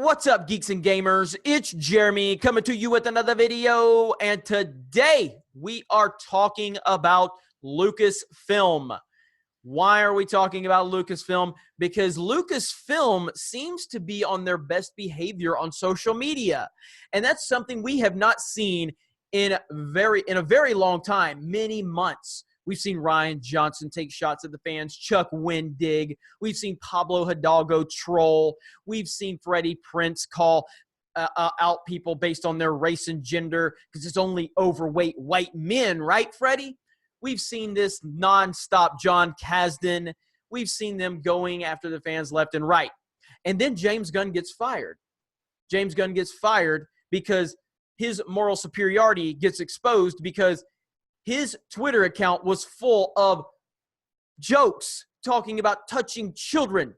What's up, geeks and gamers? It's Jeremy coming to you with another video, and today we are talking about Lucasfilm. Why are we talking about Lucasfilm? Because Lucasfilm seems to be on their best behavior on social media, and that's something we have not seen in a very long time, many months. We've seen Rian Johnson take shots at the fans, Chuck Wendig. We've seen Pablo Hidalgo troll. We've seen Freddie Prinze call out people based on their race and gender because it's only overweight white men, right, Freddie? We've seen this nonstop John Kasdan. We've seen them going after the fans left and right. And then James Gunn gets fired. James Gunn gets fired because his moral superiority gets exposed because his Twitter account was full of jokes talking about touching children.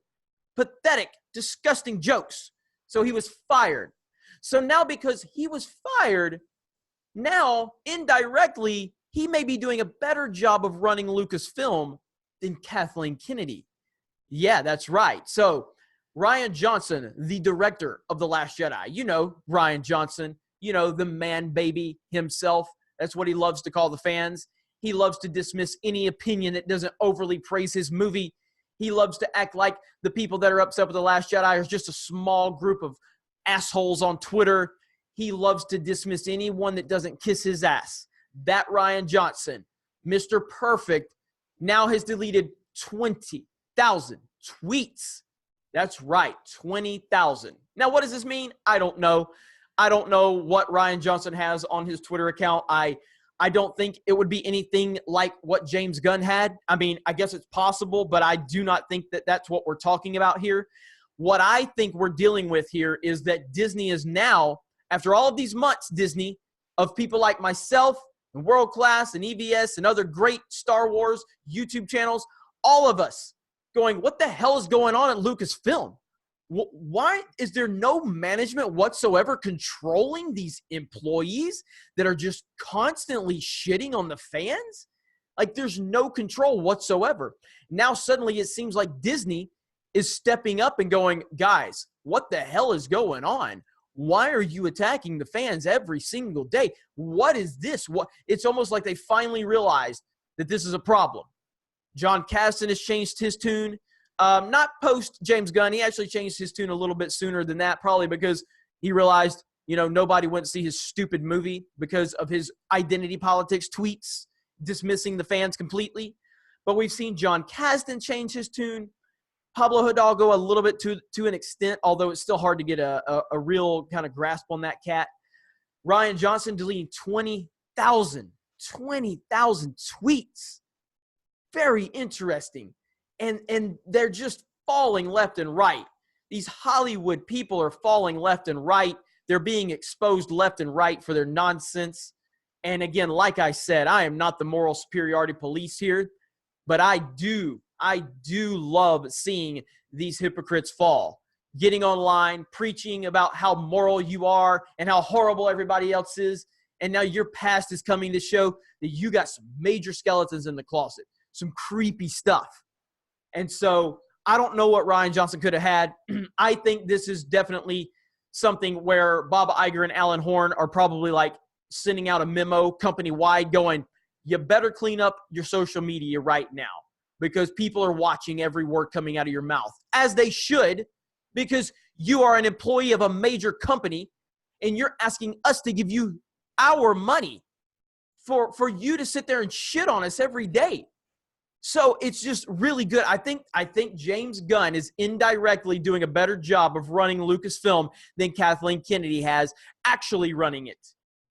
Pathetic, disgusting jokes. So he was fired. So now because he was fired, now indirectly, he may be doing a better job of running Lucasfilm than Kathleen Kennedy. Yeah, that's right. So Rian Johnson, the director of The Last Jedi, you know Rian Johnson, you know, the man baby himself. That's what he loves to call the fans. He loves to dismiss any opinion that doesn't overly praise his movie. He loves to act like the people that are upset with The Last Jedi are just a small group of assholes on Twitter. He loves to dismiss anyone that doesn't kiss his ass. That Rian Johnson, Mr. Perfect, now has deleted 20,000 tweets. That's right, 20,000. Now, what does this mean? I don't know. I don't know what Rian Johnson has on his Twitter account. I don't think it would be anything like what James Gunn had. I mean, I guess it's possible, but I do not think that that's what we're talking about here. What I think we're dealing with here is that Disney is now, after all of these months, Disney, of people like myself and World Class and EVS and other great Star Wars YouTube channels, all of us going, what the hell is going on at Lucasfilm? Why is there no management whatsoever controlling these employees that are just constantly shitting on the fans? Like, there's no control whatsoever. Now suddenly it seems like Disney is stepping up and going, guys, what the hell is going on? Why are you attacking the fans every single day? What is this? It's almost like they finally realized that this is a problem. John Kasdan has changed his tune. Not post James Gunn. He actually changed his tune a little bit sooner than that, probably because he realized, you know, nobody went to see his stupid movie because of his identity politics tweets, dismissing the fans completely. But we've seen John Kasdan change his tune. Pablo Hidalgo a little bit to an extent, although it's still hard to get a real kind of grasp on that cat. Rian Johnson deleting 20,000 tweets. Very interesting. And they're just falling left and right. These Hollywood people are falling left and right. They're being exposed left and right for their nonsense. And again, like I said, I am not the moral superiority police here, but I do love seeing these hypocrites fall. Getting online, preaching about how moral you are and how horrible everybody else is. And now your past is coming to show that you got some major skeletons in the closet, some creepy stuff. And so I don't know what Rian Johnson could have had. I think this is definitely something where Bob Iger and Alan Horn are probably like sending out a memo company-wide going, you better clean up your social media right now because people are watching every word coming out of your mouth, as they should, because you are an employee of a major company and you're asking us to give you our money for you to sit there and shit on us every day. So it's just really good. I think James Gunn is indirectly doing a better job of running Lucasfilm than Kathleen Kennedy has actually running it.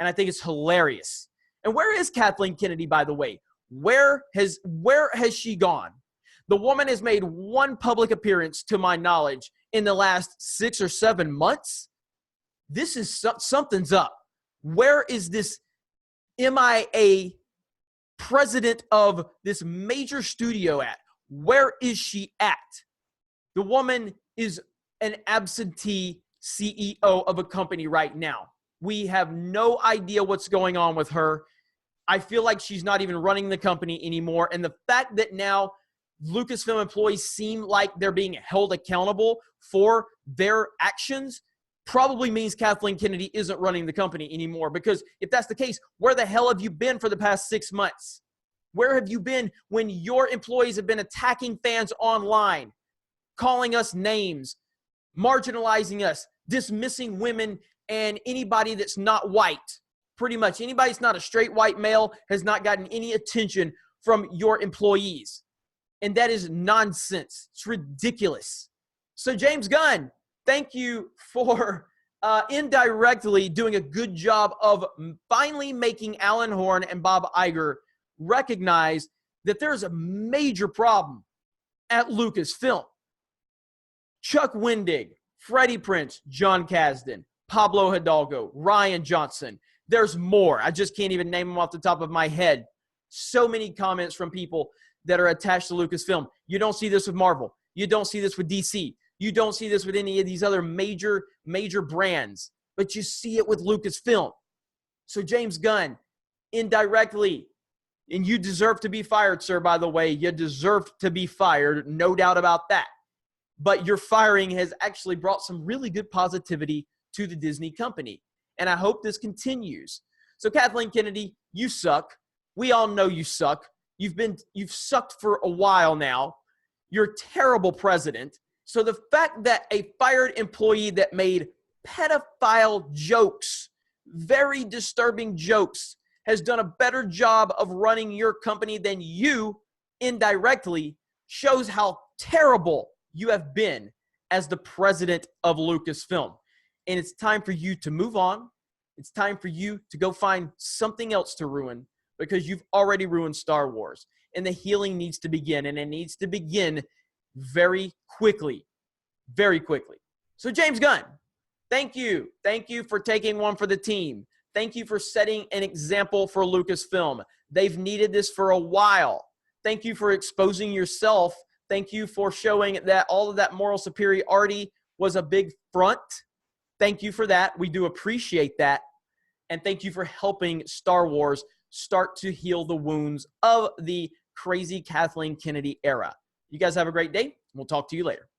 And I think it's hilarious. And where is Kathleen Kennedy, by the way? Where has she gone? The woman has made one public appearance, to my knowledge, in the last 6 or 7 months. This is something's up. Where is this MIA president of this major studio at? Where is she at? The woman is an absentee CEO of a company right now. We have no idea what's going on with her. I feel like she's not even running the company anymore. And the fact that now Lucasfilm employees seem like they're being held accountable for their actions probably means Kathleen Kennedy isn't running the company anymore. Because if that's the case, where the hell have you been for the past 6 months? Where have you been when your employees have been attacking fans online, calling us names, marginalizing us, dismissing women and anybody that's not white? Pretty much anybody that's not a straight white male has not gotten any attention from your employees. And that is nonsense. It's ridiculous. So James Gunn, thank you for indirectly doing a good job of finally making Alan Horn and Bob Iger recognize that there's a major problem at Lucasfilm. Chuck Wendig, Freddie Prinze, John Kasdan, Pablo Hidalgo, Ryan Johnson. There's more. I just can't even name them off the top of my head. So many comments from people that are attached to Lucasfilm. You don't see this with Marvel. You don't see this with DC. You don't see this with any of these other major brands. But you see it with Lucasfilm. So James Gunn, indirectly, and you deserve to be fired, sir, by the way. You deserve to be fired, no doubt about that. But your firing has actually brought some really good positivity to the Disney company. And I hope this continues. So Kathleen Kennedy, you suck. We all know you suck. You've sucked for a while now. You're a terrible president. So the fact that a fired employee that made pedophile jokes, very disturbing jokes, has done a better job of running your company than you indirectly shows how terrible you have been as the president of Lucasfilm. And it's time for you to move on. It's time for you to go find something else to ruin, because you've already ruined Star Wars. And the healing needs to begin, and it needs to begin very quickly. Very quickly. So James Gunn, thank you. Thank you for taking one for the team. Thank you for setting an example for Lucasfilm. They've needed this for a while. Thank you for exposing yourself. Thank you for showing that all of that moral superiority was a big front. Thank you for that. We do appreciate that. And thank you for helping Star Wars start to heal the wounds of the crazy Kathleen Kennedy era. You guys have a great day. We'll talk to you later.